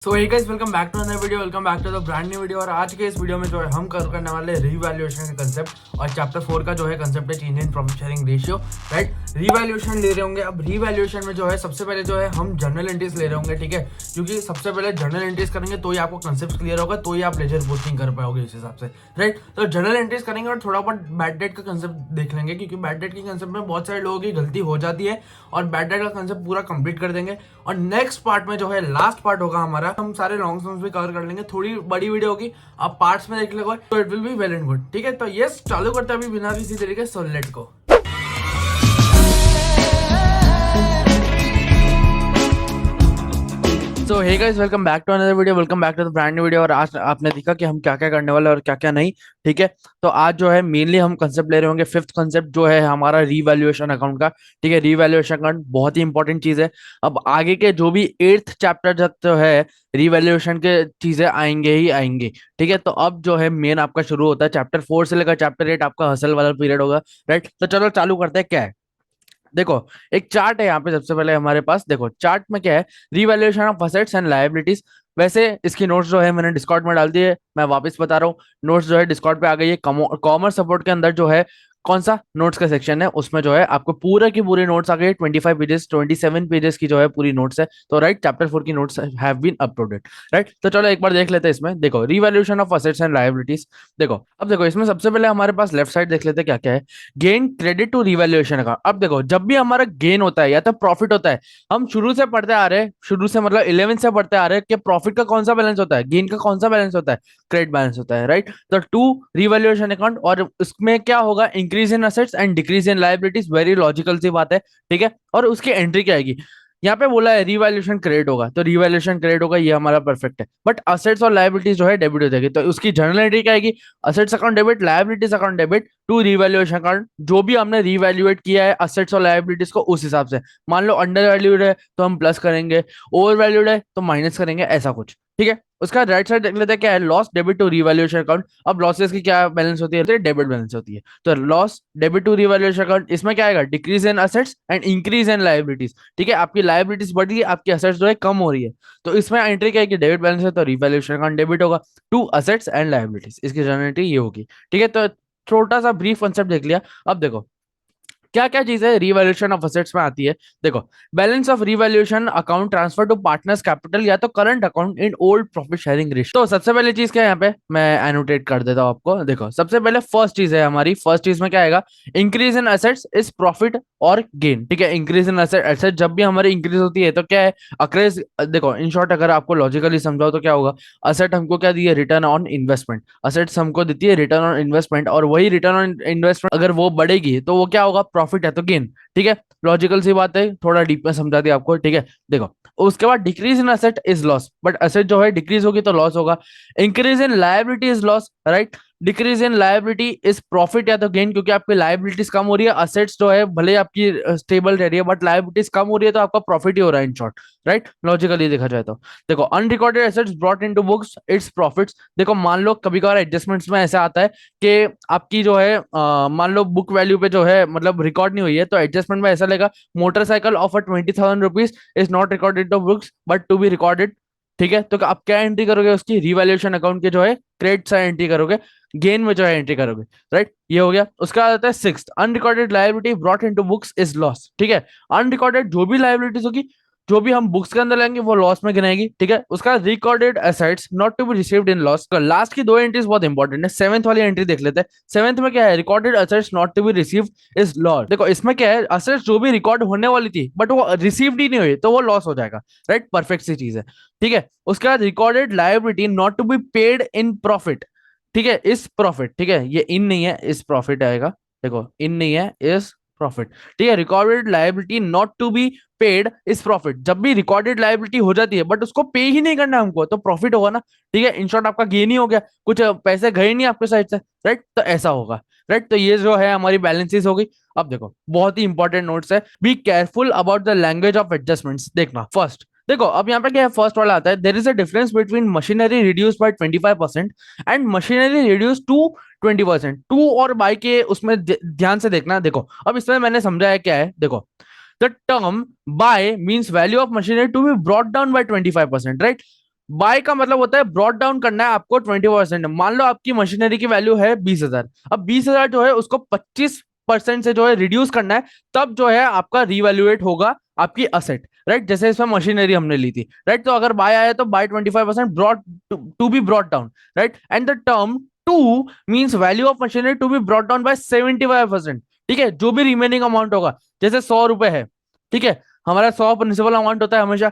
So hey guys, welcome back to another video. Welcome back to the brand new video. और आज के इस video में जो है हम करने वाले रीवैल्यूएशन का कंसेप्ट और चैप्टर 4 का जो है कंसेप्ट है change in profit sharing ratio. Right, revaluation ले रहे होंगे। अब रीवैल्यूएशन में जो है सबसे पहले जो है हम जर्नल एंट्रीज ले रहे होंगे, ठीक है, क्योंकि सबसे पहले जर्नल एंट्रीज करेंगे तो ही आपको कंसेप्ट क्लियर होगा, तो ही आप लेजर पोस्टिंग कर पाओगे इस हिसाब से। राइट, तो जर्नल एंट्रीज करेंगे और थोड़ा बहुत बैड डेट का कंसेप्ट देख लेंगे, क्योंकि बैड डेट के कंसेप्ट में बहुत सारे लोगों की गलती हो जाती है और बैड डेट का कंसेप्ट पूरा कंप्लीट कर देंगे। और नेक्स्ट पार्ट में जो है लास्ट पार्ट होगा हमारा, हम सारे लॉन्ग टर्म्स भी कवर कर लेंगे। थोड़ी बड़ी वीडियो होगी, आप पार्ट्स में देख लोगे तो it will be well and good. ठीक है, तो यस, चालू करते हैं अभी बिना किसी तरीके। So let's go. So hey guys, welcome back to another video. Welcome back to the brand new video. और आज आपने देखा कि हम क्या क्या करने वाले और क्या क्या नहीं। ठीक है, तो आज जो है मेनली हम कंसेप्ट ले रहे होंगे। फिफ्थ कंसेप्ट जो है हमारा रीवैल्यूएशन अकाउंट का। ठीक है, रीवैल्यूएशन अकाउंट बहुत ही इंपॉर्टेंट चीज है। अब आगे के जो भी 8th चैप्टर तक जो है रीवैल्यूएशन के चीजें आएंगे ही आएंगे। ठीक है, तो अब जो है मेन आपका शुरू होता है चैप्टर 4 से लेकर चैप्टर 8 आपका हसल वाला पीरियड होगा। राइट, तो चलो चालू करते हैं। क्या है, देखो, एक चार्ट है यहाँ पे। सबसे पहले हमारे पास देखो चार्ट में क्या है, revaluation of assets and liabilities. वैसे इसकी नोट्स जो है मैंने डिस्कॉर्ड में डाल दी है, मैं वापस बता रहा हूँ। नोट्स जो है डिस्कॉर्ड पे आ गई है। कॉमर्स सपोर्ट के अंदर जो है कौन सा नोट्स का सेक्शन है, उसमें जो है आपको पूरा की पूरी नोट्स आ गई। 25 पेजेस 27 पेजेस की जो है पूरी नोट्स है। तो राइट, चैप्टर 4 की notes have been uploaded. Right, तो चलो एक बार देख लेते हैं। इसमें देखो revaluation of assets and liabilities. देखो, अब देखो इसमें सबसे पहले हमारे पास लेफ्ट साइड देख लेते हैं क्या क्या है। Gain credit to revaluation account. अब देखो, जब भी हमारा गेन होता है या तो प्रॉफिट होता है, हम शुरू से पढ़ते आ रहे हैं, शुरू से मतलब 11 से पढ़ते आ रहे हैं कि प्रॉफिट का कौन सा बैलेंस होता है, गेन का कौन सा बैलेंस होता है, क्रेडिट बैलेंस होता है। राइट, तो टू रिवैल्यूएशन अकाउंट। और उसमें क्या होगा, increase in assets and decrease in liabilities. Very logical सी बात है। ठीक है, और उसकी एंट्री क्या आएगी, यहाँ पे बोला है रिवैल्यूएशन क्रेडिट होगा, तो रिवैल्यूएशन क्रेडिट होगा, ये हमारा परफेक्ट है। बट असेट्स और लायबिलिटीज जो है डेबिट हो जाएगी, तो उसकी जर्नल एंट्री क्या आएगी, assets account debit, liabilities account debit to revaluation account. जो भी हमने रिवैल्यूएट किया है असेट्स और लायबिलिटीज को, उस हिसाब से। मान लो अंडर वैल्यूड है तो हम प्लस करेंगे, ओवर वैल्यूड है तो माइनस करेंगे, ऐसा कुछ। ठीक है, उसका राइट साइड देख लेते हैं क्या है, loss debit to revaluation account. अब लॉसेस की क्या बैलेंस होती है, डेबिट बैलेंस होती है। तो loss debit to revaluation account, इसमें क्या आएगा, decrease in assets and increase in liabilities. ठीक है, आपकी लायबिलिटीज बढ़ रही है, आपकी असेट्स जो है कम हो रही है, तो इसमें एंट्री क्या है कि डेबिट बैलेंस है, तो रिवैल्यूएशन अकाउंट डेबिट होगा टू असेट्स एंड लायबिलिटीज। इसकी जर्नल एंट्री ये होगी। ठीक है, तो छोटा सा ब्रीफ कंसेप्ट देख लिया। अब देखो क्या क्या चीजें रिवैल्यूएशन ऑफ असेट्स में आती है। देखो, balance of revaluation account transfer to partners capital या तो current account in old profit sharing ratio. तो सबसे पहले चीज क्या है, यहाँ पे मैं एनोटेट कर देता हूँ आपको। देखो, सबसे पहले फर्स्ट चीज है हमारी, फर्स्ट चीज में क्या आएगा, increase in assets is profit और गेन। ठीक है, इंक्रीज इन असेट, एसेट जब भी हमारी इंक्रीज होती है तो क्या है, अक्रेज। देखो इन शॉर्ट अगर आपको लॉजिकली समझाओ तो क्या होगा, असेट हमको क्या दी है, रिटर्न ऑन इन्वेस्टमेंट। असेट्स हमको देती है रिटर्न ऑन इन्वेस्टमेंट, और वही रिटर्न ऑन इन्वेस्टमेंट अगर वो बढ़ेगी तो वो क्या होगा, प्रॉफिट है तो गेन। ठीक है, लॉजिकल सी बात है, थोड़ा डीप में समझा दिया आपको। ठीक है, देखो उसके बाद decrease in asset is loss, but asset जो है डिक्रीज होगी तो लॉस होगा। Increase in liability is loss. Right, decrease in liability is profit या तो गेन, क्योंकि आपकी लायबिलिटीज कम हो रही है। असेट्स जो है भले आपकी स्टेबल रह रही है, बट लायबिलिटीज कम हो रही है, तो आपका प्रॉफिट ही हो रहा है इन शॉर्ट। राइट, लॉजिकली देखा जाए तो देखो, unrecorded assets brought into books it's profits. देखो मान लो कभी कभार एडजस्टमेंट्स में ऐसा आता है कि आपकी जो है मान लो बुक वैल्यू पे जो है मतलब रिकॉर्ड नहीं हुई है, तो एडजस्टमेंट में ऐसा लेगा, motorcycle of 20,000 rupees is not recorded to books but to be recorded. ठीक है, तो आप क्या एंट्री करोगे, उसकी रिवैल्यूएशन अकाउंट के जो है क्रेडिट साइड एंट्री करोगे, गेन में जो है एंट्री करोगे। राइट, ये हो गया। उसका आता है sixth, unrecorded liability brought into books is loss. ठीक है, अनरिकॉर्डेड जो भी लायबिलिटीज होगी, जो भी हम बुक्स के अंदर लेंगे वो लॉस में गिनाएगी। ठीक है, उसका recorded assets not to be received in loss. Last की दो एंट्रीज बहुत इंपॉर्टेंट है। सेवेंथ वाली एंट्री देख लेते हैं। सेवेंथ में क्या है, recorded assets not to be received is loss. देखो इसमें क्या है, असेट्स जो भी रिकॉर्ड होने वाली थी बट वो रिसीव्ड ही नहीं हुई, तो वो लॉस हो जाएगा। राइट, परफेक्ट सी चीज है। ठीक है, उसके बाद recorded liability not to be paid in profit. ठीक है, इस प्रॉफिट, ठीक है, ये इन नहीं है, इस प्रॉफिट आएगा। देखो इन नहीं है, इस प्रॉफिट। ठीक है, recorded liability not to be paid is profit. जब भी रिकॉर्डेड लायबिलिटी हो जाती है बट उसको पे ही नहीं करना हमको, तो प्रॉफिट होगा ना। ठीक है, इन शॉर्ट आपका गेन ही हो गया, कुछ पैसे गए नहीं आपके साइड से। राइट, तो ऐसा होगा। राइट, तो ये जो है हमारी बैलेंसेस होगी। अब देखो बहुत ही इंपॉर्टेंट नोट्स है, be careful about the language of adjustments. देखना फर्स्ट, देखो अब यहाँ पे क्या है, फर्स्ट वाला आता है, there is a difference between machinery reduce by 25% and machinery reduce to 20%। To और बाई के उसमें ध्यान से देखना। देखो अब इसमें मैंने समझाया क्या है, देखो the term by means value of machinery to be brought down by 25%, right? Bye का मतलब होता है ब्रॉट डाउन करना है आपको 20%। मान लो आपकी मशीनरी की वैल्यू है 20,000, अब 20,000 जो है उसको 25% से जो है रिड्यूस करना है, तब जो है आपका रिवैल्यूएट होगा आपकी असेट, राइट। जैसे इसमें मशीनरी हमने ली थी, राइट, तो अगर बाय आया तो by 25% brought to be brought down, right. And the term to means value of machinery to be brought down by 75%। ठीक है, जो भी रिमेनिंग अमाउंट होगा, जैसे 100 रुपए है, ठीक है, हमारा 100 प्रिंसिपल अमाउंट होता है हमेशा।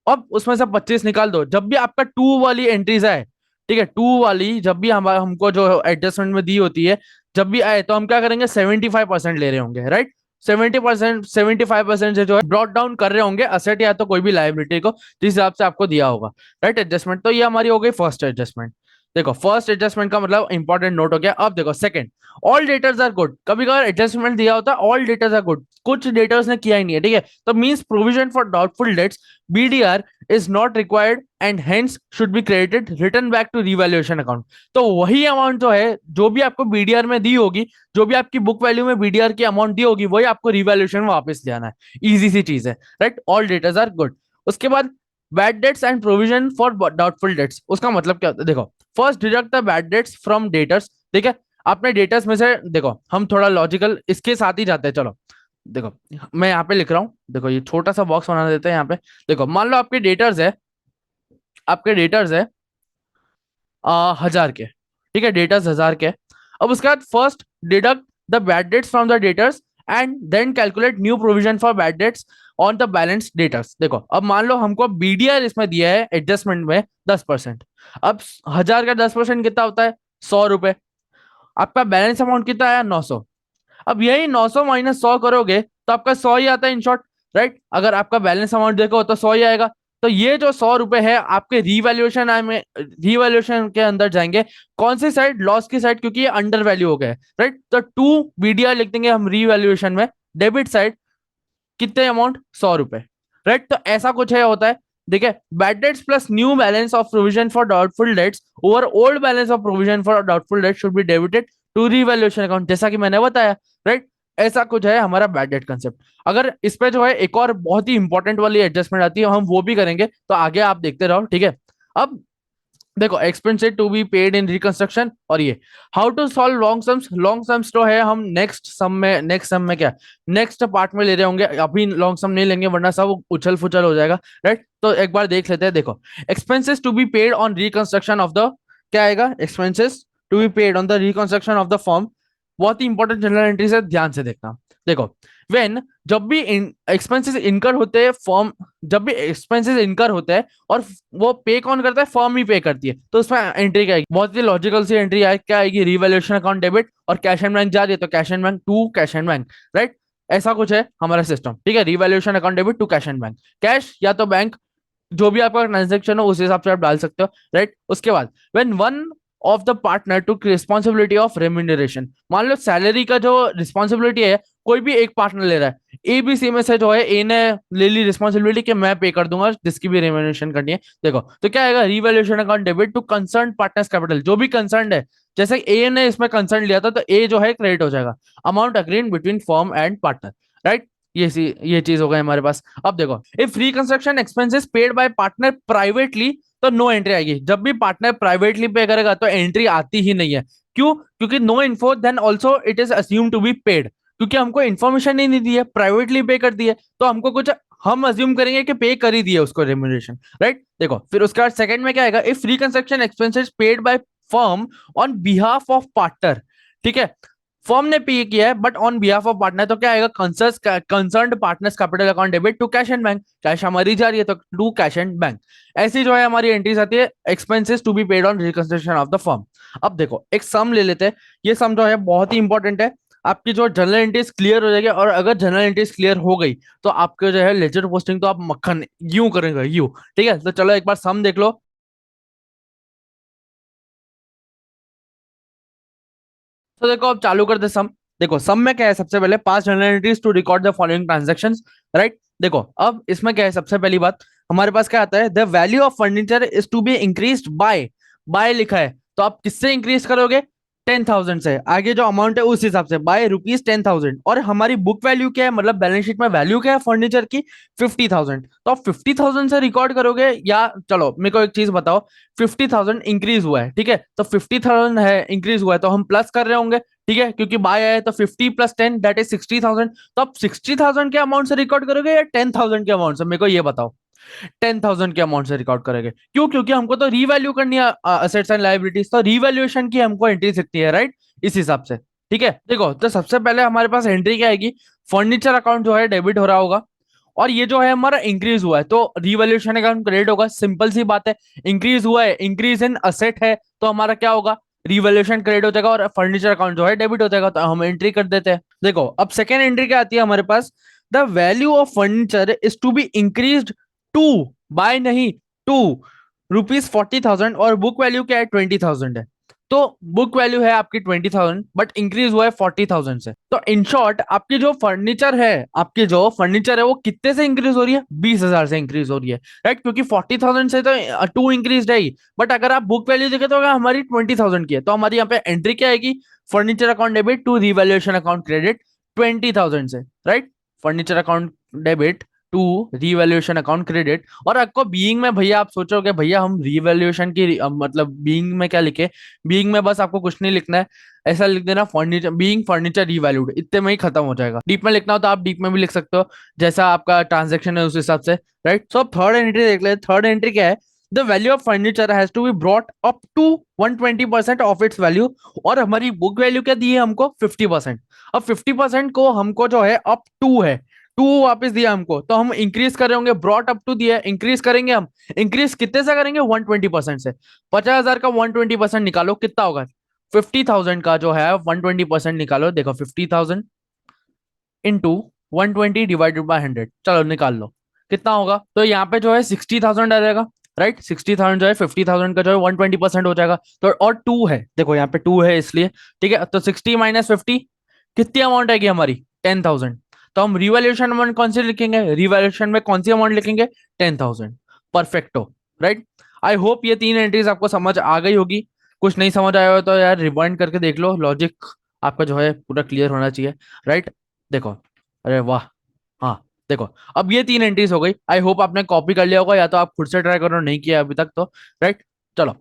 अब उसमें से 25 निकाल दो, जब भी आपका टू वाली एंट्रीज आए, ठीक है, टू वाली जब भी हमको जो एडजस्टमेंट में दी होती है, जब भी आए तो हम क्या करेंगे, 75% ले रहे होंगे, राइट। 70%, 75% से जो है ब्रॉट डाउन कर रहे होंगे असेट या तो कोई भी लाइबिलिटी को, जिस हिसाब से आपको दिया होगा, राइट, एडजस्टमेंट। तो ये हमारी हो गई फर्स्ट एडजस्टमेंट। देखो फर्स्ट एडजस्टमेंट का मतलब इंपॉर्टेंट नोट हो गया। अब देखो second, all debtors are good. कभी कभार एडजस्टमेंट दिया होता है ऑल डेटर्स आर गुड, कुछ डेटर्स ने किया ही नहीं है, ठीक है, तो means provision for doubtful debts BDR is not required and hence should be credited return back to revaluation account। तो वही अमाउंट जो है, जो भी आपको बीडीआर में दी होगी, जो भी आपकी बुक वैल्यू में बीडीआर की अमाउंट दी होगी, वही आपको रिवैल्यूएशन में वापस ले आना है। इजी सी चीज है, right. All debtors are good. उसके बाद bad debts and provision for doubtful debts, उसका मतलब क्या होता है, देखो first deduct the bad debts from debtors, ठीक है। आपने डेटर्स में से, देखो हम थोड़ा लॉजिकल इसके साथ ही जाते हैं, चलो देखो मैं यहाँ पे लिख रहा हूँ, देखो ये छोटा सा बॉक्स बना देते हैं यहाँ पे। देखो मान लो आपके डेटर्स है, आपके डेटर्स है 1,000 के, ठीक है, डेटर्स 1,000 के। अब उसके बाद first deduct the bad debts from the debtors and then calculate new provision for bad debts on the balance debtors. देखो अब मान लो हमको बीडीआर इसमें दिया है एडजस्टमेंट में 10%। अब 1,000 का 10% कितना होता है, 100 रुपए। आपका बैलेंस अमाउंट कितना आया, 900। अब यही 900 माइनस 100 करोगे तो आपका 100 ही आता है इन शॉर्ट, राइट। अगर आपका बैलेंस अमाउंट देखो तो 100 ही आएगा। तो ये जो 100 रुपए है आपके रिवैल्यूएशन में, रिवैल्यूएशन के अंदर जाएंगे कौन सी साइड, लॉस की साइड, क्योंकि ये अंडर वैल्यू हो गया है, राइट। तो टू बीडीआर लिख देंगे हम रिवैल्यूएशन में, डेबिट साइड कितने अमाउंट, 100 रुपए, राइट। तो ऐसा कुछ है होता है। देखिए bad debts plus new balance of provision for doubtful debts over old balance of provision for doubtful debts should be debited to revaluation account, जैसा कि मैंने बताया, राइट। ऐसा कुछ है हमारा बैड डेट कंसेप्ट। अगर इस पे जो है एक और बहुत ही इंपॉर्टेंट वाली एडजस्टमेंट आती है, हम वो भी करेंगे, तो आगे आप देखते रहो, ठीक है। अब देखो expenses to be paid in reconstruction, और ये how to solve long sums. Long sums तो है हम नेक्स्ट सम में क्या, नेक्स्ट पार्ट में ले रहे होंगे, अभी लॉन्ग सम नहीं लेंगे वरना सब उछल फुछल हो जाएगा, राइट। तो एक बार देख लेते हैं। देखो expenses to be paid on reconstruction of the, क्या आएगा, expenses to be paid on the reconstruction of the firm. बहुत ही इंपॉर्टेंट जनरल एंट्री है, ध्यान से देखना। देखो वेन, जब भी एक्सपेंसेस इनकर होते हैं फॉर्म, जब भी एक्सपेंसेस इनकर होते हैं और वो पे कौन करता है, फर्म ही पे करती है, तो उसमें एंट्री क्या आएगी, बहुत ही लॉजिकल सी एंट्री आए, क्या आएगी, रिवैल्यूएशन अकाउंट डेबिट, और कैश एंड बैंक जा रही है तो cash and bank to cash and bank, right. ऐसा कुछ है हमारा सिस्टम, ठीक है, revaluation account debit to cash and bank, cash या तो बैंक, जो भी आपका ट्रांजेक्शन हो उस हिसाब से आप डाल सकते हो, राइट। उसके बाद when one of the partner took responsibility of remuneration, मान लो सैलरी का जो रिस्पॉन्सिबिलिटी है कोई भी एक पार्टनर ले रहा है, एबीसी में से जो है ए ने ले ली रिस्पॉन्सिबिलिटी कि मैं पे कर दूंगा जिसकी भी रेम्यूनरेशन करनी है। देखो तो क्या आएगा, revaluation account debit to concern partners capital, जो भी कंसर्न है, जैसे ए ने इसमें कंसर्न लिया था तो ए जो है क्रेडिट हो जाएगा, amount agreed between firm and partner, right. ये चीज हो गई हमारे पास। अब देखो if reconstruction expenses paid bye partner privately, तो नो एंट्री आएगी। जब भी पार्टनर प्राइवेटली पे करेगा तो एंट्री आती ही नहीं है। क्यों, क्योंकि no info then also it is assume to be paid, क्योंकि हमको इन्फॉर्मेशन ही नहीं दी है, प्राइवेटली पे कर दी है, तो हमको कुछ, हम अज्यूम करेंगे कि पे कर ही दिया उसको रेम्यूनरेशन, राइट। देखो फिर उसके बाद सेकंड में क्या आएगा, if reconstruction expenses paid by firm on behalf of partner, ठीक है, फर्म ने पे किया है but on behalf of partner, तो क्या आएगा, concerned partners capital account debit to cash and bank, cash हमारी जा रही है तो टू कैश एंड बैंक। ऐसी जो है हमारी एंट्रीज आती है, expenses to be paid on reconstruction of the firm. अब देखो एक सम ले लेते हैं, ये सम जो है बहुत ही इंपॉर्टेंट है, आपकी जो जनरल एंट्रीज क्लियर हो जाएगी, और अगर जनरल एंट्रीज क्लियर हो गई तो आपके जो है लेजर पोस्टिंग तो आप मक्खन यूं करेंगे यूं, ठीक है। तो चलो एक बार सम देख लो। तो देखो अब चालू करते सम। देखो सम में क्या है, सबसे पहले पांच journal entries to record the following transactions, right. देखो अब इसमें क्या है, सबसे पहली बात हमारे पास क्या आता है, the value of furniture is to be increased by, by लिखा है तो आप किससे इंक्रीज करोगे, 10,000 से आगे जो अमाउंट है उस हिसाब से बाय ₹10,000। और हमारी बुक वैल्यू क्या है, मतलब बैलेंस शीट में वैल्यू क्या है फर्नीचर की, 50,000। तो आप 50,000 से रिकॉर्ड करोगे, या चलो मेरे को एक चीज बताओ, 50,000 इंक्रीज हुआ है, ठीक है, तो 50,000 है इंक्रीज हुआ है, तो हम प्लस कर रहे होंगे, ठीक है, क्योंकि बाय आया है, तो 50 + 10 दैट इज 60,000। तो आप 60,000 के अमाउंट से रिकॉर्ड करोगे या 10,000 के अमाउंट से, मेरे को ये बताओ। 10,000 के अमाउंट से रिकॉर्ड करेंगे, क्यों? क्योंकि हमको तो रीवैल्यू करनी है असेट्स एंड लायबिलिटीज, तो रीवैल्यूएशन की हमको एंट्री दिखती है, राइट, इस हिसाब से। ठीक है, देखो तो सबसे पहले हमारे पास एंट्री क्या आएगी, फर्नीचर अकाउंट जो है डेबिट हो रहा होगा, और ये जो है हमारा इंक्रीज हुआ है तो रिवैल्यूएशन अकाउंट क्रेडिट होगा, सिंपल सी बात है। इंक्रीज हुआ है, इंक्रीज इन असेट है, तो हमारा क्या होगा, रिवैल्यूएशन क्रेडिट हो जाएगा, और फर्नीचर अकाउंट जो है डेबिट हो जाएगा, तो हम एंट्री कर देते हैं। देखो अब सेकेंड एंट्री क्या आती है हमारे पास, the value of furniture is to be increase to, by नहीं, टू ₹40,000, और बुक वैल्यू क्या है, 20,000 है। तो बुक वैल्यू है आपकी 20,000 बट इंक्रीज हुआ है 40,000 से। तो इन शॉर्ट आपकी जो फर्नीचर है, आपकी जो फर्नीचर है वो कितने से इंक्रीज हो रही है, 20,000 से इंक्रीज हो रही है, राइट, क्योंकि 40,000 से तो टू इंक्रीज है ही, बट अगर आप बुक वैल्यू देखें तो हमारी 20,000 की है, तो हमारी यहाँ पे एंट्री क्या आएगी, furniture account debit to revaluation account credit 20,000 से, right, furniture account debit to revaluation account credit. और आपको बीइंग में भैया आप सोचोगे भैया हम रिवैल्यूएशन की मतलब बीइंग में क्या लिखे, बीइंग में बस आपको कुछ नहीं लिखना है, ऐसा लिख देना फर्नीचर, बीइंग फर्नीचर रिवैल्यूड, इतने में ही खत्म हो जाएगा। डीप में लिखना हो तो आप डीप में भी लिख सकते हो, जैसा आपका ट्रांजेक्शन है उस हिसाब से, राइट। सो अब थर्ड एंट्री देख ले, थर्ड एंट्री क्या है, the value of furniture has to be brought up to 120% of its value, और हमारी बुक वैल्यू क्या दी है हमको, 50%। अब 50% को हमको जो है अप टू है, टू वापस दिया हमको, तो हम इंक्रीज कर रहे होंगे, ब्रॉट अप टू दिया, इंक्रीज करेंगे हम, इंक्रीज कितने से करेंगे, 120% से। 50,000 का 120% निकालो कितना होगा, 50,000 का जो है 120% निकालो, देखो 50,000 इंटू 120 डिवाइडेड बाय 100, चलो निकाल लो कितना होगा। तो यहाँ पे जो है 60,000 आ जाएगा, राइट, 60,000 जो है 50,000 का जो है 120% हो जाएगा, तो और टू है, देखो यहाँ पे टू है इसलिए, ठीक है, तो 60 - 50 कितनी अमाउंट आएगी हमारी, 10,000। तो हम रिवैल्यूएशन अमाउंट कौन सी लिखेंगे, रिवैल्यूएशन में कौन सी अमाउंट लिखेंगे, 10,000, परफेक्टो, राइट। आई होप ये तीन एंट्रीज आपको समझ आ गई होगी, कुछ नहीं समझ आया हो तो यार रिवाइंड करके देख लो, लॉजिक आपका जो है पूरा क्लियर होना चाहिए, राइट। देखो, अरे वाह, हाँ, देखो अब ये तीन एंट्रीज हो गई, आई होप आपने कॉपी कर लिया होगा, या तो आप खुद से ट्राई करो, नहीं किया अभी तक तो, राइट। चलो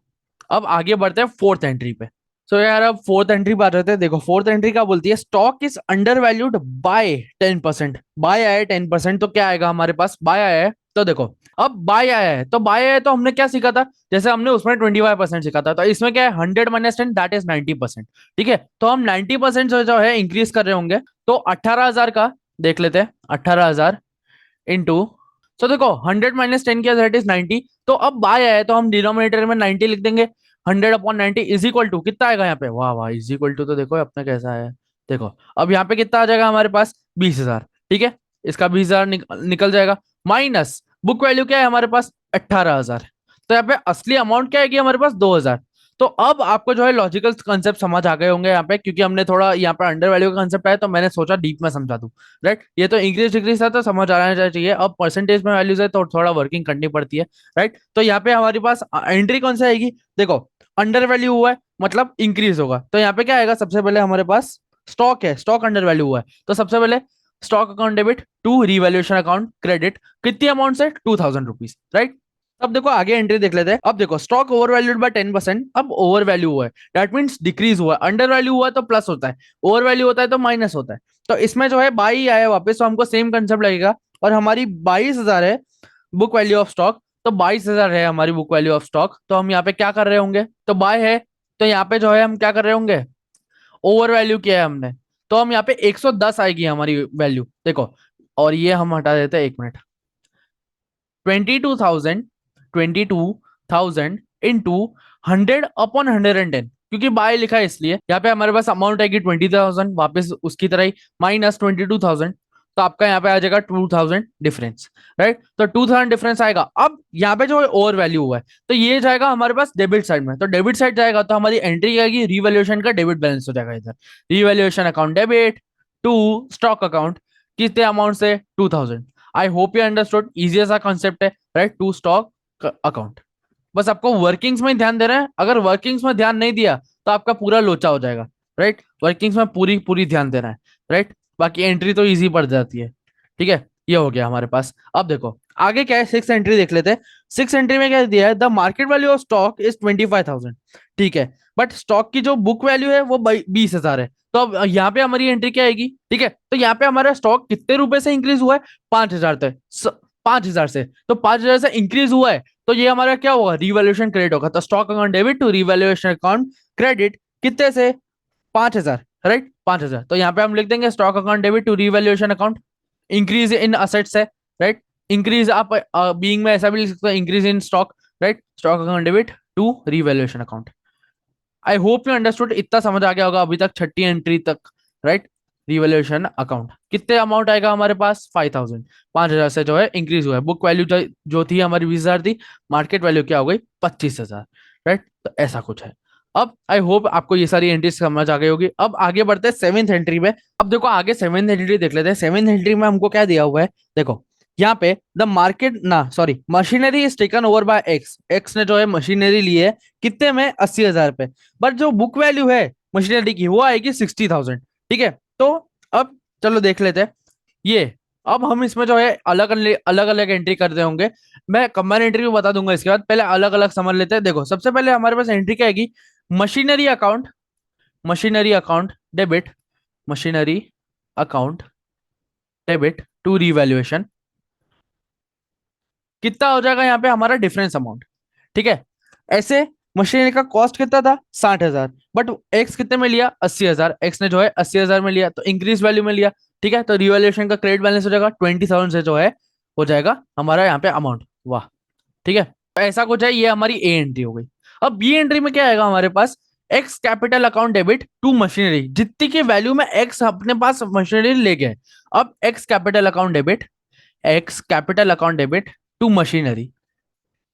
अब आगे बढ़ते हैं फोर्थ एंट्री पे। सो यार अब फोर्थ एंट्री पे आ जाते हैं। देखो फोर्थ एंट्री क्या बोलती है, stock is undervalued by 10%, by आया है 10%, तो क्या आएगा हमारे पास, बाय आया है, तो देखो अब बाय आया है, तो बाय आया है, तो हमने क्या सीखा था, जैसे हमने उसमें 25% सीखा था, तो इसमें क्या है, 100 - 10 दैट इज 90%, ठीक है, तो हम 90% जो है इंक्रीज कर रहे होंगे, तो 18,000 का देख लेते हैं, 18,000 इंटू, तो देखो 100 - 10 किया दैट इज 90, तो अब बाय आया है तो हम डिनोमिनेटर में 90 लिख देंगे, 100/90 इज इक्वल टू कितना आएगा यहाँ पे, वाह वाह, इज इक्वल टू, तो देखो अपने कैसा है, देखो अब यहाँ पे कितना आ जाएगा हमारे पास, 20,000, ठीक है, इसका 20,000 निकल जाएगा, माइनस बुक वैल्यू क्या है हमारे पास, 18,000, तो यहाँ पे असली अमाउंट क्या आएगी हमारे पास, 2,000। तो अब आपको जो है लॉजिकल कंसेप्ट समझ आ गए होंगे यहाँ पे, क्योंकि हमने थोड़ा यहाँ पे अंडर वैल्यू का कंसेप्ट आया तो मैंने सोचा डीप में समझा दूं, राइट। ये तो इंक्रीज डिक्रीज था तो समझ आना चाहिए, अब परसेंटेज में वैल्यूज है तो थोड़ा वर्किंग करनी पड़ती है, राइट। तो यहाँ पे हमारे पास एंट्री कौन सी आएगी, देखो अंडर वैल्यू हुआ है मतलब इंक्रीज होगा, तो यहाँ पे क्या आएगा, सबसे पहले हमारे पास स्टॉक है, स्टॉक अंडर वैल्यू हुआ है, तो सबसे पहले stock account debit to revaluation account credit, कितनी अमाउंट से, ₹2,000, राइट। अब देखो आगे एंट्री देख लेते हैं। अब देखो स्टॉक ओवर वैल्यूड बाय 10%, अब ओवर वैल्यू हुआ है दैट मींस डिक्रीज हुआ है, अंडर वैल्यू हुआ है तो प्लस होता है, ओवर वैल्यू होता है तो माइनस होता है। तो इसमें जो है बाई आया वापस, तो हमको सेम कंसेप्ट लगेगा, और हमारी 22,000 है बुक वैल्यू ऑफ स्टॉक, तो 22,000 है हमारी बुक वैल्यू ऑफ स्टॉक, तो हम यहाँ पे क्या कर रहे होंगे, तो बाय है, तो यहाँ पे जो है हम क्या कर रहे होंगे, ओवर वैल्यू किया है हमने, तो हम यहाँ पे 110 आएगी हमारी वैल्यू, देखो, और ये हम हटा देते हैं, 1 मिनट, 22,000 इंटू 100/110, क्योंकि बाय लिखा है इसलिए यहाँ पे हमारे पास अमाउंट आएगी 20,000 वापस उसकी तरह ही, माइनस 22,000, तो आपका यहाँ पे आ जाएगा 2,000 डिफरेंस, राइट। तो 2,000 डिफरेंस आएगा। अब यहाँ पे जो है ओवर वैल्यू हुआ है तो ये जाएगा हमारे पास डेबिट साइड में, तो डेबिट साइड जाएगा तो हमारी एंट्री आएगी रिवैल्यूएशन का डेबिट बैलेंस हो जाएगा इधर, revaluation account debit to stock account, कितने अमाउंट से, 2,000। I hope you understood, easy सा कॉन्सेप्ट है, राइट, टू स्टॉक अकाउंट, बस आपको वर्किंग्स में ध्यान देना है। अगर वर्किंग्स में ध्यान नहीं दिया तो आपका पूरा लोचा हो जाएगा, राइट। वर्किंग्स में पूरी पूरी ध्यान देना है, राइट। बाकी एंट्री तो इजी पड़ जाती है, ठीक है। ये हो गया हमारे पास। अब देखो आगे क्या है, सिक्स एंट्री देख लेते हैं। सिक्स एंट्री में क्या दिया है, the market value of stock is 25,000, ठीक है। बट स्टॉक की जो बुक वैल्यू है वो 20,000 है। तो अब यहाँ पे हमारी एंट्री क्या आएगी, ठीक है। तो यहाँ पे हमारा स्टॉक कितने रुपए से इंक्रीज हुआ है, 5,000 तक, 5,000 से। तो 5,000 से इंक्रीज हुआ है, तो ये हमारा क्या होगा, रिवैल्यूएशन क्रेडिट होगा। तो stock account debit to revaluation account credit, कितने से, 5,000, राइट, 5,000। तो यहाँ पे हम लिख देंगे stock account debit to revaluation account, increase in assets है, राइट। इंक्रीज आप बीइंग में ऐसा भी लिख सकते हो, increase in stock, right. Stock account debit to revaluation account. I hope you understood, इतना समझ आ गया होगा अभी तक, छठी एंट्री तक, राइट। रिवैल्यूएशन अकाउंट कितने अमाउंट आएगा हमारे पास, 5,000, 5,000 से जो है इंक्रीज हुआ है। बुक वैल्यू जो थी हमारी 20,000 थी, मार्केट वैल्यू क्या हो गई, 25,000, राइट। तो ऐसा कुछ है। अब आई होप आपको ये सारी एंट्री समझ आ गई होगी। अब आगे बढ़ते हैं सेवेंथ एंट्री में। अब देखो आगे सेवेंथ एंट्री देख लेते हैं। सेवेंथ एंट्री में हमको क्या दिया हुआ है, देखो यहाँ पे द मार्केट ना sorry machinery is taken over by x, x ने जो है मशीनरी ली है, कितने में, 80,000 पे। बट जो बुक वैल्यू है मशीनरी की वो आएगी 60,000, ठीक है। तो अब चलो देख लेते हैं ये। अब हम इसमें जो है अलग अलग अलग एंट्री करते होंगे। मैं कंबाइन एंट्री भी बता दूंगा इसके बाद, पहले अलग अलग समझ लेते हैं। देखो सबसे पहले हमारे पास एंट्री क्या आएगी, machinery account, machinery account debit, machinery account debit to revaluation, कितना हो जाएगा यहाँ पे हमारा डिफरेंस अमाउंट, ठीक है। ऐसे मशीनरी का कॉस्ट कितना था, 60,000, बट एक्स कितने में लिया, 80,000, एक्स ने जो है 80,000 में लिया, तो इंक्रीज वैल्यू में लिया, ठीक है। तो रिवैल्यूएशन का क्रेडिट बैलेंस हो जाएगा 20,000 से जो है हो जाएगा हमारा यहाँ पे अमाउंट, वाह, ठीक है। तो ऐसा कुछ है, ये हमारी ए एंट्री हो गई। अब बी एंट्री में क्या आएगा हमारे पास, X capital account debit to machinery, जितनी की वैल्यू में एक्स अपने पास मशीनरी ले गए। अब X capital account debit, X capital account debit to machinery,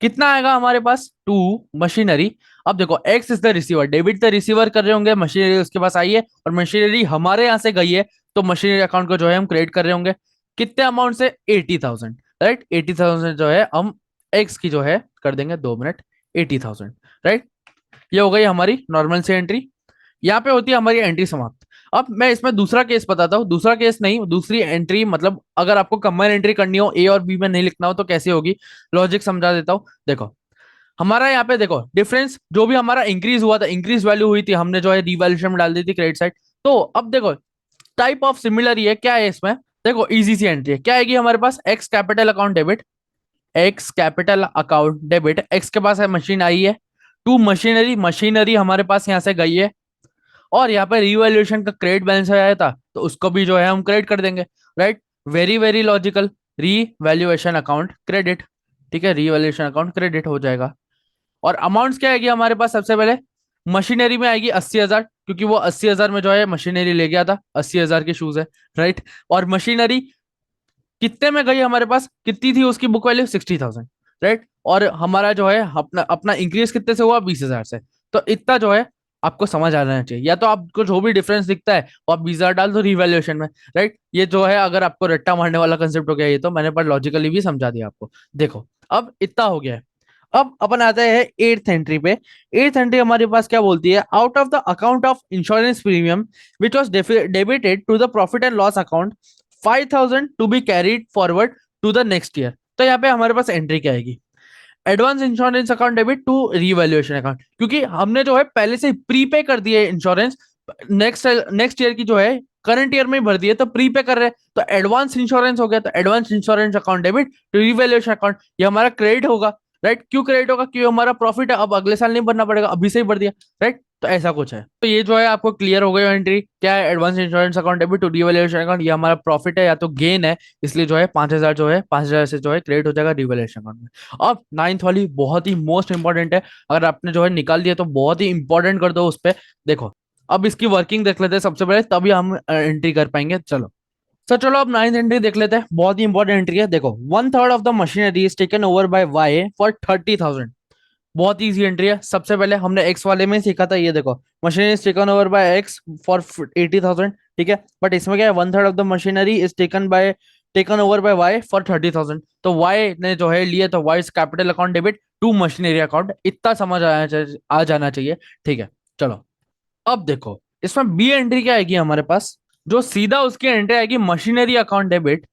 कितना आएगा हमारे पास, टू मशीनरी। अब देखो X is the receiver, debit the receiver कर रहे होंगे, मशीनरी उसके पास आई है और मशीनरी हमारे यहाँ से गई है, तो मशीनरी अकाउंट को जो है हम क्रेडिट कर रहे होंगे, कितने अमाउंट से, 80,000, राइट। 80,000 जो है हम एक्स की जो है कर देंगे, 2 मिनट, 80,000, राइट। ये हो गई हमारी नॉर्मल से एंट्री। यहाँ पे होती है हमारी एंट्री समाप्त। अब मैं इसमें दूसरा केस बताता हूँ, दूसरा केस नहीं, दूसरी एंट्री, मतलब अगर आपको कंबाइन एंट्री करनी हो, ए और बी में नहीं लिखना हो तो कैसे होगी, लॉजिक समझा देता हूँ। देखो हमारा यहाँ पे देखो डिफरेंस जो भी हमारा इंक्रीज हुआ था, इंक्रीज वैल्यू हुई थी, हमने जो है रिवैल्यूएशन में डाल दी थी क्रेडिट साइड। तो अब देखो टाइप ऑफ सिमिलर ये क्या है इसमें, देखो इजी सी एंट्री है, क्या आएगी हमारे पास, X capital account debit, X capital account debit, X के पास है मशीन आई है, टू मशीनरी, मशीनरी हमारे पास यहाँ से गई है, और यहाँ पे रिवैल्यूएशन का क्रेडिट बैलेंस आया था, तो उसको भी जो है हम क्रेडिट कर देंगे, right. Very very logical, revaluation account credit, ठीक है, रीवैल्यूएशन अकाउंट क्रेडिट हो जाएगा। और अमाउंट्स क्या आएगी हमारे पास, सबसे पहले मशीनरी में आएगी 80,000, क्योंकि वो 80,000 में जो है मशीनरी ले गया था, 80,000 के शूज है, राइट। और मशीनरी कितने में गई हमारे पास, कितनी थी उसकी बुक वैल्यू, 60,000, राइट। और हमारा जो है अपना अपना इंक्रीज कितने से हुआ, 20,000 से। तो इतना जो है आपको समझ आ जाना चाहिए, या तो आपको जो भी डिफरेंस दिखता है वो आप 20,000 डाल दो रिवैल्यूएशन में, राइट। ये जो है अगर आपको रट्टा मारने वाला कंसेप्ट हो गया, ये तो मैंने पर लॉजिकली भी समझा दिया आपको। देखो अब इतना हो गया है। अब अपन आते हैं एट्थ एंट्री पे। एट्थ एंट्री हमारे पास क्या बोलती है, out of the account of insurance premium which was debited to the profit and loss account 5,000 to be carried forward to the next year. तो यहाँ पे हमारे पास एंट्री क्या आएगी, advance insurance account debit to revaluation account, क्योंकि हमने जो है पहले से प्रीपे कर दिए इंश्योरेंस, नेक्स्ट नेक्स्ट ईयर की जो है करंट ईयर में ही भर दिए, तो प्रीपे कर रहे हैं, तो एडवांस इंश्योरेंस हो गया, तो advance insurance account debit to revaluation account, ये हमारा क्रेडिट होगा, राइट। क्यों क्रेडिट होगा, क्यों हमारा प्रॉफिट है, अब अगले साल नहीं भरना पड़ेगा, अभी से ही भर दिया, राइट। तो ऐसा कुछ है। तो ये जो है आपको क्लियर हो गई एंट्री, क्या है, advance insurance account debit to revaluation account, ये हमारा प्रॉफिट है या तो गेन है, इसलिए जो है 5,000 जो है 5,000 से जो है क्रेडिट हो जाएगा रिवैल्यूएशन अकाउंट में। अब नाइन्थ वाली बहुत ही मोस्ट इंपॉर्टेंट है, अगर आपने जो है निकाल दिया तो बहुत ही इंपॉर्टेंट कर दो उस पर। देखो अब इसकी वर्किंग देख लेते हैं सबसे पहले, तभी हम एंट्री कर पाएंगे। चलो सर, चलो अब नाइन्थ एंट्री देख लेते हैं, बहुत ही इंपॉर्टेंट एंट्री है। देखो 1/3 of the machinery is taken over by Y for 30,000, बहुत इजी एंट्री है। सबसे पहले हमने एक्स वाले में सीखा था, ये देखो machinery is taken over by X for 80,000, ठीक है। बट इसमें क्या है, 1/3 of the machinery is taken over by Y for 30,000, तो वाई ने जो है लिए, तो Y is capital account debit to machinery account, इतना समझ आ जाना चाहिए। ठीक है, चलो अब देखो इसमें बी एंट्री क्या आएगी हमारे पास, जो सीधा उसकी एंट्री आएगी machinery account debit,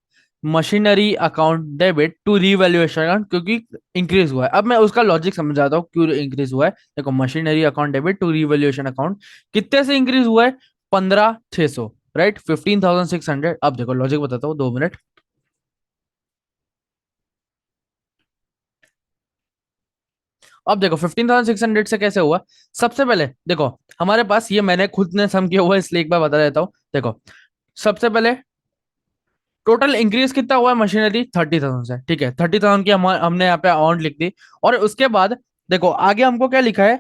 machinery account debit to revaluation account, क्योंकि इंक्रीज हुआ है। अब मैं उसका लॉजिक समझाता हूँ क्यों इंक्रीज हुआ है। देखो machinery account debit to revaluation account कितने से इंक्रीज हुआ है, 15,600, राइट, 15,600। अब देखो लॉजिक बताता हूँ, 2 मिनट। अब देखो 15,600 से कैसे हुआ। सबसे पहले देखो हमारे पास, ये मैंने खुद ने सम किया हुआ है, इसलिए एक बार बता देता हूँ। देखो सबसे पहले टोटल इंक्रीज कितना हुआ है मशीनरी, 30,000 से, ठीक है, 30,000 की हमने यहाँ पे अमाउंट लिख दी। और उसके बाद देखो आगे हमको क्या लिखा है,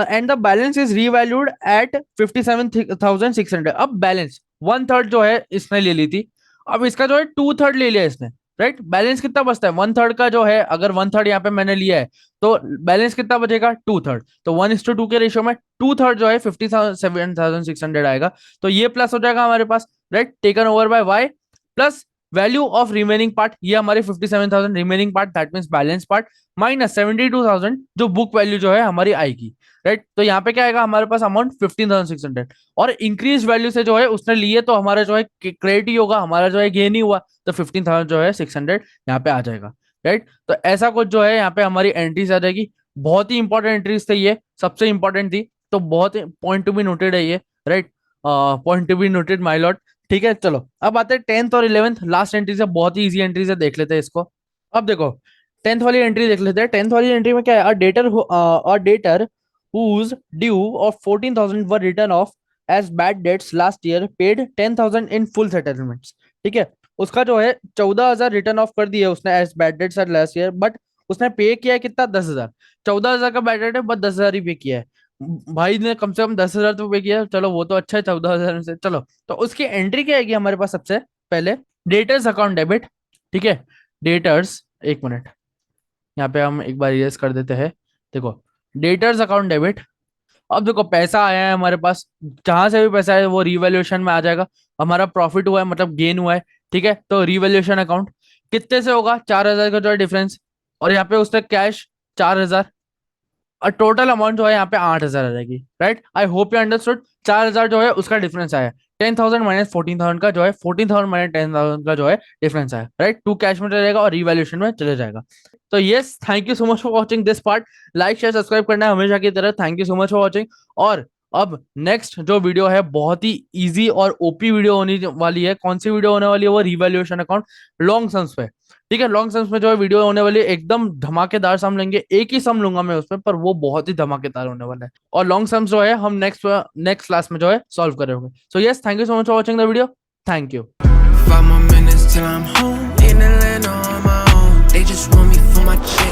and the balance is revalued at 57,600। अब बैलेंस 1/3 जो है इसने ले ली थी, अब इसका जो है 2/3 ले लिया इसने, राइट। बैलेंस कितना बचता है, 1/3 का जो है, अगर 1/3 यहाँ पे मैंने लिया है तो बैलेंस कितना बचेगा, 2/3। तो 1:2 के रेशियो में 2/3 जो है 57,600 आएगा। तो ये प्लस हो जाएगा हमारे पास, right, taken over by Y plus value of remaining part, ये हमारी 57,000 remaining part, that means balance part, minus 72,000 जो बुक वैल्यू जो है हमारी आएगी, राइट। तो यहाँ पे क्या आएगा हमारे पास अमाउंट 15,600, और इंक्रीज वैल्यू से जो है उसने लिए, तो हमारा जो है क्रेडिट ही होगा, हमारा जो है गेन ही हुआ, तो 15,000 जो है 600 यहाँ पे आ जाएगा, राइट। तो ऐसा कुछ जो है यहाँ पे हमारी एंट्रीज आ जाएगी। बहुत ही इंपॉर्टेंट एंट्रीज थी ये, सबसे इंपॉर्टेंट थी, तो बहुत पॉइंट टू बी नोटेड है ये, right, point to be noted my Lord. ठीक है, चलो अब आते हैं 10th और 11th लास्ट एंट्रीज है, बहुत ही इजी एंट्रीज है, देख लेते हैं इसको। अब देखो 10th वाली एंट्री देख लेते हैं। 10th वाली एंट्री में क्या है, अ debtor whose due of 14,000 were written off as bad debts last year paid 10,000 in full settlements। ठीक है, उसका जो है 14,000 रिटर्न ऑफ कर दिया उसने as bad debts are last year, but उसने पे किया है कितना, 10,000। 14,000 का बैड डेट है, बस 10,000 ही पे किया है। भाई ने कम से कम 10,000 तो पे किया, चलो वो तो अच्छा है 14,000 में से। चलो तो उसकी एंट्री क्या आएगी हमारे पास, सबसे पहले डेटर्स अकाउंट डेबिट, ठीक है, डेटर्स, एक मिनट यहाँ पे हम एक बार इरेज कर देते हैं। देखो डेटर्स अकाउंट डेबिट, अब देखो पैसा आया है हमारे पास, जहां से भी पैसा है वो रिवैल्यूएशन में आ जाएगा, हमारा प्रॉफिट हुआ है मतलब गेन हुआ है, ठीक है। तो रिवैल्यूएशन अकाउंट कितने से होगा, 4,000 का जो है डिफरेंस, और यहाँ पे उसने कैश 4,000, और टोटल अमाउंट जो है यहाँ पे 8,000 आ जाएगी, right. I hope you understood. 4,000 जो है उसका डिफरेंस आया, 10,000 माइनस 14,000 का जो है, 14,000 माइनस 10,000 का जो है डिफरेंस आया, राइट। टू कैश में चले जाएगा और रिवैल्यूएशन में चले जाएगा। तो yes, thank you so much for watching this part. Like share subscribe करना है हमेशा की तरह। Thank you so much for watching. और अब नेक्स्ट जो वीडियो है बहुत ही इजी और ओपी वीडियो होने वाली है। कौन सी वीडियो होने वाली है, वो रिवैल्यूएशन अकाउंट लॉन्ग सम्स पे, ठीक है। लॉन्ग सम्स में जो है वीडियो होने वाली है, एकदम धमाकेदार सम लेंगे, एक ही सम लूंगा मैं उसमें, पर वो बहुत ही धमाकेदार होने वाला है। और लॉन्ग सम्स जो है हम नेक्स्ट नेक्स्ट क्लास में जो है सॉल्व करेंगे। So yes, thank you so much for watching the video. Thank you. 5 more minutes till I'm home in Atlanta on my own. They just want me for my check.